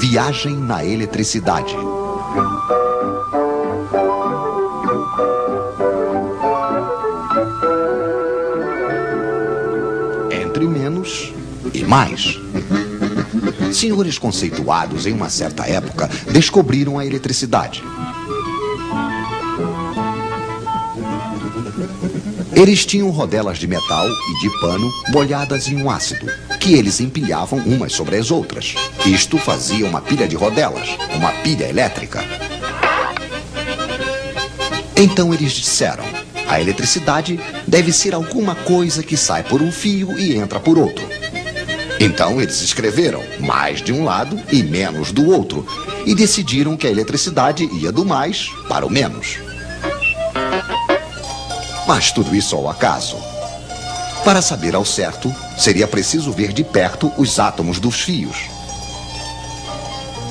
Viagem na eletricidade. Entre menos e mais. Senhores conceituados em uma certa época descobriram a eletricidade. Eles tinham rodelas de metal e de pano molhadas em um ácido, que eles empilhavam umas sobre as outras. Isto fazia uma pilha de rodelas, uma pilha elétrica. Então eles disseram: a eletricidade deve ser alguma coisa que sai por um fio e entra por outro. Então eles escreveram mais de um lado e menos do outro, e decidiram que a eletricidade ia do mais para o menos. Mas tudo isso ao acaso. Para saber ao certo, seria preciso ver de perto os átomos dos fios.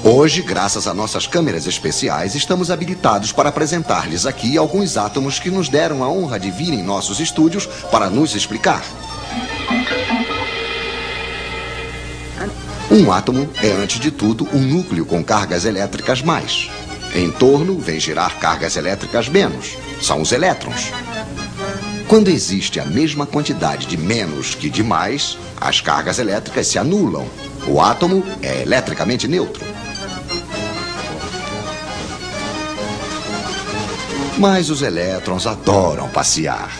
Hoje, graças a nossas câmeras especiais, estamos habilitados para apresentar-lhes aqui alguns átomos que nos deram a honra de vir em nossos estúdios para nos explicar. Um átomo é, antes de tudo, um núcleo com cargas elétricas mais. Em torno, vem girar cargas elétricas menos. São os elétrons. Quando existe a mesma quantidade de menos que de mais, as cargas elétricas se anulam. O átomo é eletricamente neutro. Mas os elétrons adoram passear.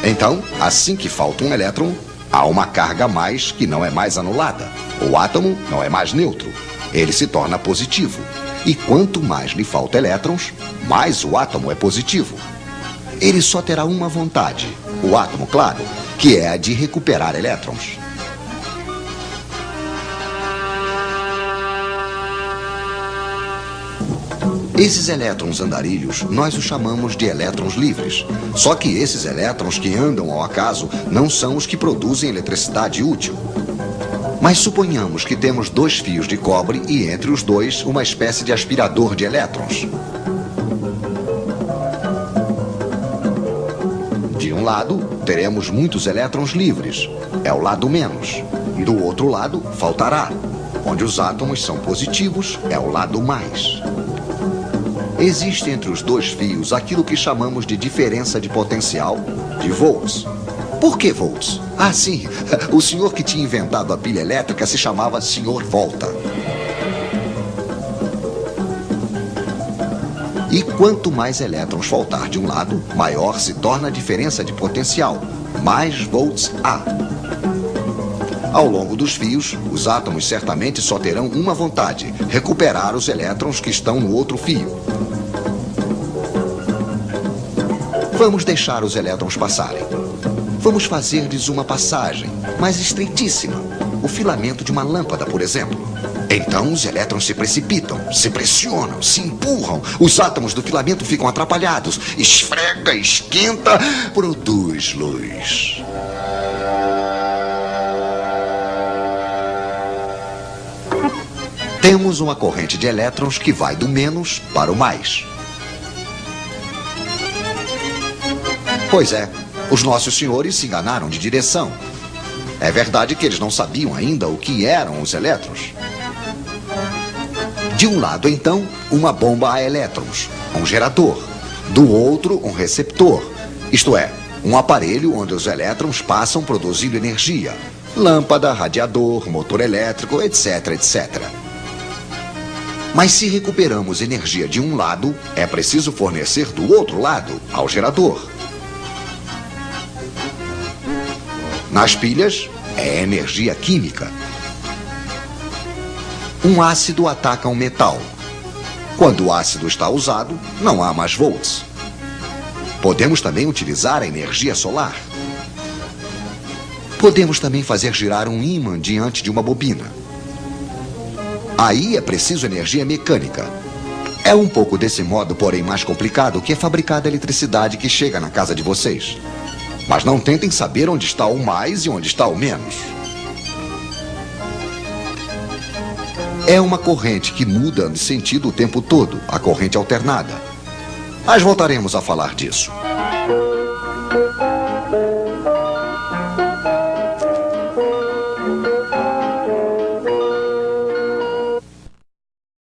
Então, assim que falta um elétron, há uma carga a mais que não é mais anulada. O átomo não é mais neutro. Ele se torna positivo. E quanto mais lhe falta elétrons, mais o átomo é positivo. Ele só terá uma vontade, o átomo, claro, que é a de recuperar elétrons. Esses elétrons andarilhos, nós os chamamos de elétrons livres. Só que esses elétrons que andam ao acaso não são os que produzem eletricidade útil. Mas suponhamos que temos dois fios de cobre e entre os dois uma espécie de aspirador de elétrons. De um lado, teremos muitos elétrons livres. É o lado menos. Do outro lado, faltará. Onde os átomos são positivos, é o lado mais. Existe entre os dois fios aquilo que chamamos de diferença de potencial, de volts. Por que volts? Ah, sim. O senhor que tinha inventado a pilha elétrica se chamava Sr. Volta. E quanto mais elétrons faltar de um lado, maior se torna a diferença de potencial. Mais volts há. Ao longo dos fios, os átomos certamente só terão uma vontade: recuperar os elétrons que estão no outro fio. Vamos deixar os elétrons passarem. Vamos fazer-lhes uma passagem, mas estreitíssima. O filamento de uma lâmpada, por exemplo. Então os elétrons se precipitam, se pressionam, se empurram. Os átomos do filamento ficam atrapalhados. Esfrega, esquenta, produz luz. Temos uma corrente de elétrons que vai do menos para o mais. Pois é, os nossos senhores se enganaram de direção. É verdade que eles não sabiam ainda o que eram os elétrons. De um lado, então, uma bomba a elétrons, um gerador. Do outro, um receptor, isto é, um aparelho onde os elétrons passam produzindo energia. Lâmpada, radiador, motor elétrico, etc, etc. Mas se recuperamos energia de um lado, é preciso fornecer do outro lado, ao gerador. Nas pilhas, é energia química. Um ácido ataca um metal. Quando o ácido está usado, não há mais volts. Podemos também utilizar a energia solar. Podemos também fazer girar um ímã diante de uma bobina. Aí é preciso energia mecânica. É um pouco desse modo, porém mais complicado, que é fabricada a eletricidade que chega na casa de vocês. Mas não tentem saber onde está o mais e onde está o menos. É uma corrente que muda de sentido o tempo todo, a corrente alternada. Mas voltaremos a falar disso.